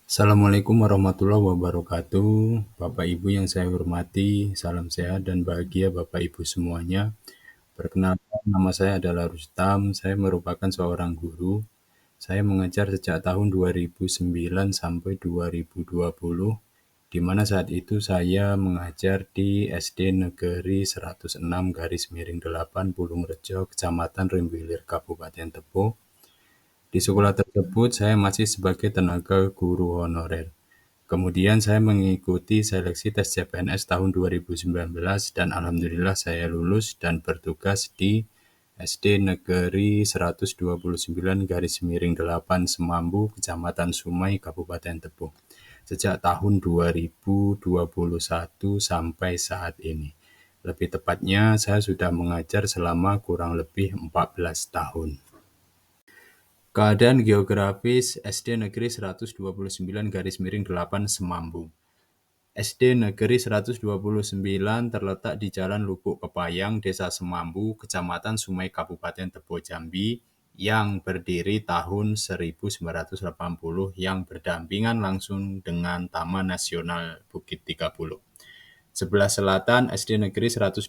Assalamualaikum warahmatullahi wabarakatuh. Bapak Ibu yang saya hormati, salam sehat dan bahagia Bapak Ibu semuanya. Perkenalkan, nama saya adalah Rustam. Saya merupakan seorang guru. Saya mengajar sejak tahun 2009 sampai 2020, di mana saat itu saya mengajar di SD Negeri 106 garis miring 8 Bulungrejo, Kecamatan Rimbilir, Kabupaten Tebo. Di sekolah tersebut saya masih sebagai tenaga guru honorer. Kemudian saya mengikuti seleksi tes CPNS tahun 2019 dan alhamdulillah saya lulus dan bertugas di SD Negeri 129 garis miring 8 Semambu, Kecamatan Sumai, Kabupaten Tebo. Sejak tahun 2021 sampai saat ini. Lebih tepatnya saya sudah mengajar selama kurang lebih 14 tahun. Keadaan geografis SD Negeri 129 garis miring 8 Semambu. SD Negeri 129 terletak di Jalan Lubuk Kepayang, Desa Semambu, Kecamatan Sumai, Kabupaten Tebo Jambi, yang berdiri tahun 1980 yang berdampingan langsung dengan Taman Nasional Bukit 30. Sebelah selatan SD Negeri 129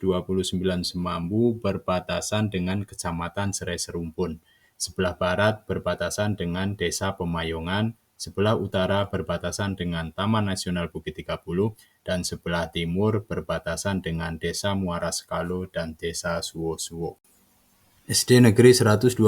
Semambu berbatasan dengan Kecamatan Serai Serumpun. Sebelah barat berbatasan dengan Desa Pemayongan, sebelah utara berbatasan dengan Taman Nasional Bukit 30, dan sebelah timur berbatasan dengan Desa Muara Sekalo dan Desa Suwo-Suwo. SD Negeri 129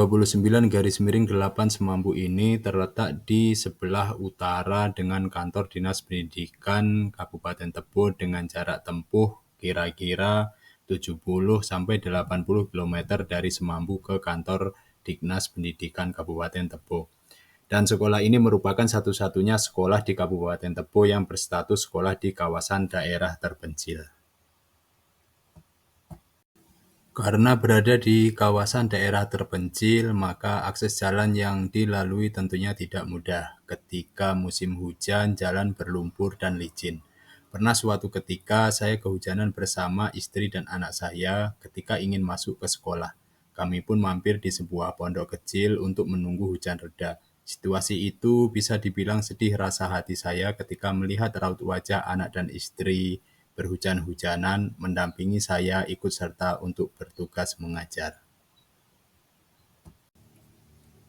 garis miring 8 Semambu ini terletak di sebelah utara dengan kantor Dinas Pendidikan Kabupaten Tebo dengan jarak tempuh kira-kira 70 sampai 80 km dari Semambu ke kantor Dinas Pendidikan Kabupaten Tebo. Dan sekolah ini merupakan satu-satunya sekolah di Kabupaten Tebo yang berstatus sekolah di kawasan daerah terpencil. Karena berada di kawasan daerah terpencil, maka akses jalan yang dilalui tentunya tidak mudah. Ketika musim hujan, jalan berlumpur dan licin. Pernah suatu ketika saya kehujanan bersama istri dan anak saya ketika ingin masuk ke sekolah. Kami pun mampir di sebuah pondok kecil untuk menunggu hujan reda. Situasi itu bisa dibilang sedih rasa hati saya ketika melihat raut wajah anak dan istri berhujan-hujanan mendampingi saya ikut serta untuk bertugas mengajar.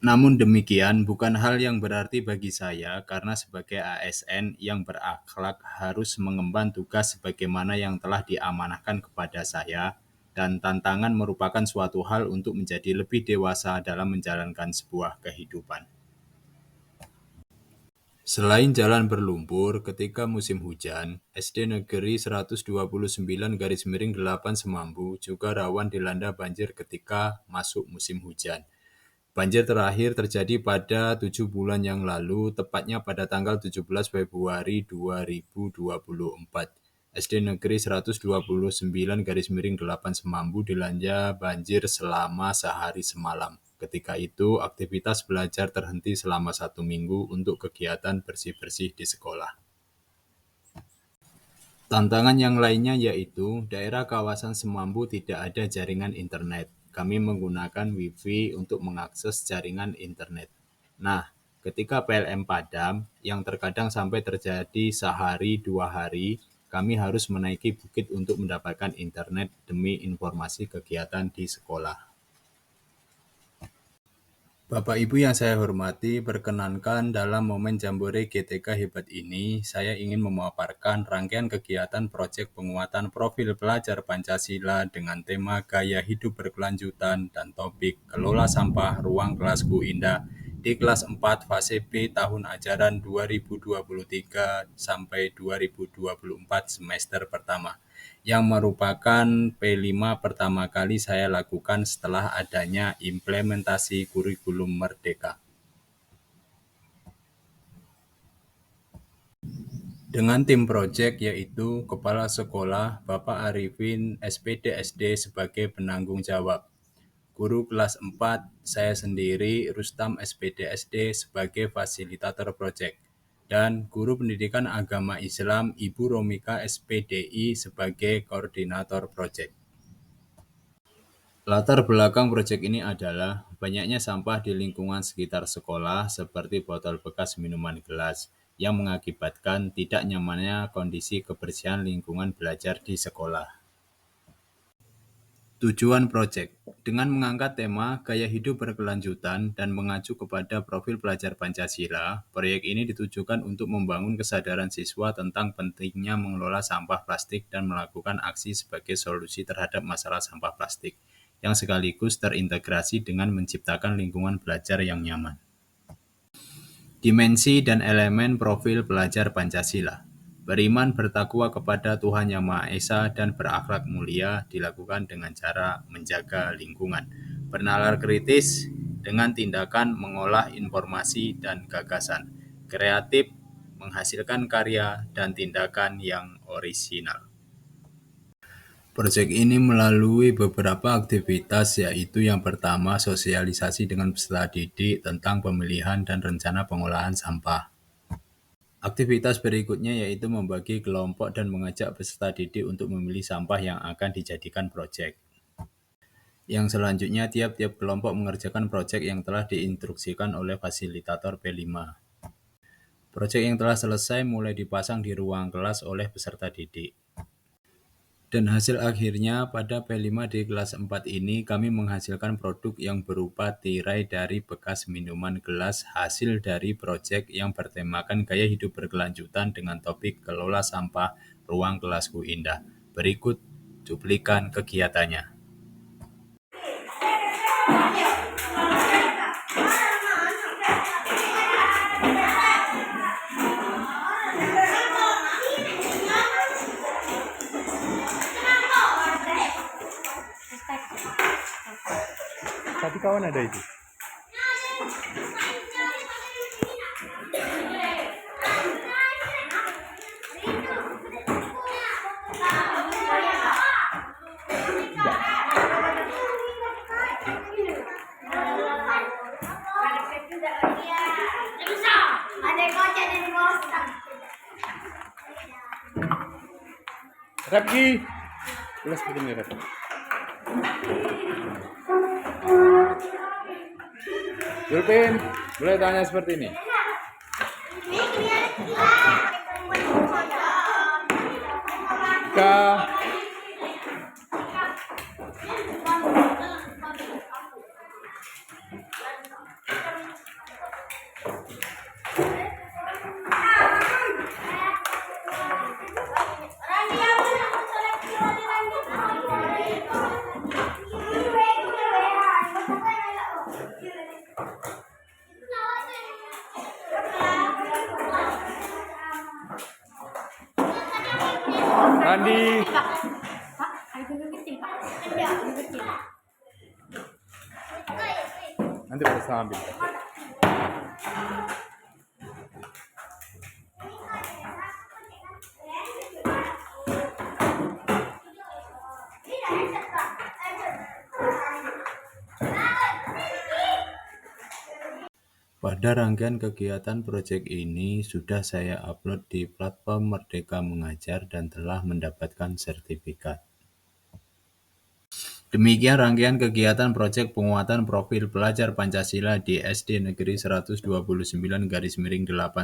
Namun demikian bukan hal yang berarti bagi saya karena sebagai ASN yang berakhlak harus mengemban tugas sebagaimana yang telah diamanahkan kepada saya, dan tantangan merupakan suatu hal untuk menjadi lebih dewasa dalam menjalankan sebuah kehidupan. Selain jalan berlumpur ketika musim hujan, SD Negeri 129 garis miring 8 Semambu juga rawan dilanda banjir ketika masuk musim hujan. Banjir terakhir terjadi pada 7 bulan yang lalu, tepatnya pada tanggal 17 Februari 2024. SD Negeri 129 garis miring 8 Semambu dilanda banjir selama sehari semalam. Ketika itu, aktivitas belajar terhenti selama 1 minggu untuk kegiatan bersih-bersih di sekolah. Tantangan yang lainnya yaitu daerah kawasan Semambu tidak ada jaringan internet. Kami menggunakan Wi-Fi untuk mengakses jaringan internet. Nah, ketika PLN padam, yang terkadang sampai terjadi sehari 2 hari, kami harus menaiki bukit untuk mendapatkan internet demi informasi kegiatan di sekolah. Bapak Ibu yang saya hormati, perkenankan dalam momen Jambore GTK Hebat ini, saya ingin memaparkan rangkaian kegiatan proyek penguatan profil pelajar Pancasila dengan tema gaya hidup berkelanjutan dan topik kelola sampah ruang kelasku indah di kelas 4 fase B tahun ajaran 2023 sampai 2024 semester pertama, yang merupakan P5 pertama kali saya lakukan setelah adanya implementasi kurikulum Merdeka. Dengan tim proyek yaitu Kepala Sekolah Bapak Arifin SPD SD sebagai penanggung jawab, Guru kelas 4 saya sendiri Rustam SPD SD sebagai fasilitator proyek, dan Guru Pendidikan Agama Islam Ibu Romika SPDI sebagai koordinator proyek. Latar belakang proyek ini adalah banyaknya sampah di lingkungan sekitar sekolah seperti botol bekas minuman gelas, yang mengakibatkan tidak nyamannya kondisi kebersihan lingkungan belajar di sekolah. Tujuan proyek dengan mengangkat tema gaya hidup berkelanjutan dan mengacu kepada profil pelajar Pancasila, proyek ini ditujukan untuk membangun kesadaran siswa tentang pentingnya mengelola sampah plastik dan melakukan aksi sebagai solusi terhadap masalah sampah plastik, yang sekaligus terintegrasi dengan menciptakan lingkungan belajar yang nyaman. Dimensi dan elemen profil pelajar Pancasila. Beriman bertakwa kepada Tuhan Yang Maha Esa dan berakhlak mulia dilakukan dengan cara menjaga lingkungan. Bernalar kritis dengan tindakan mengolah informasi dan gagasan. Kreatif, menghasilkan karya dan tindakan yang orisinal. Proyek ini melalui beberapa aktivitas, yaitu yang pertama sosialisasi dengan peserta didik tentang pemilihan dan rencana pengolahan sampah. Aktivitas berikutnya yaitu membagi kelompok dan mengajak peserta didik untuk memilih sampah yang akan dijadikan proyek. Yang selanjutnya, tiap-tiap kelompok mengerjakan proyek yang telah diinstruksikan oleh fasilitator P5. Proyek yang telah selesai mulai dipasang di ruang kelas oleh peserta didik. Dan hasil akhirnya pada P5 di kelas 4 ini kami menghasilkan produk yang berupa tirai dari bekas minuman gelas hasil dari proyek yang bertemakan gaya hidup berkelanjutan dengan topik kelola sampah ruang kelasku indah. Berikut cuplikan kegiatannya. Tadi kawan ada itu. Rapki, boleh seperti ini Rap. Julpin, boleh tanya seperti ini. Ka. Randi. Nanti bisa ambil. Pada rangkaian kegiatan proyek ini sudah saya upload di platform Merdeka Mengajar dan telah mendapatkan sertifikat. Demikian rangkaian kegiatan proyek penguatan profil pelajar Pancasila di SD Negeri 129-8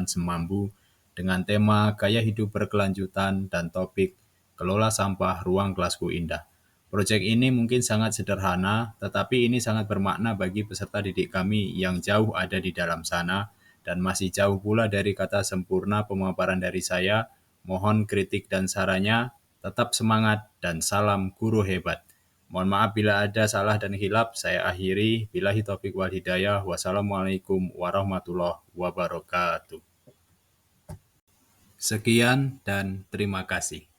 Semambu dengan tema gaya hidup berkelanjutan dan topik kelola sampah ruang kelasku indah. Proyek ini mungkin sangat sederhana, tetapi ini sangat bermakna bagi peserta didik kami yang jauh ada di dalam sana dan masih jauh pula dari kata sempurna pemaparan dari saya. Mohon kritik dan sarannya, tetap semangat dan salam guru hebat. Mohon maaf bila ada salah dan khilaf, saya akhiri. Billahi taufiq wal hidayah. Wassalamualaikum warahmatullahi wabarakatuh. Sekian dan terima kasih.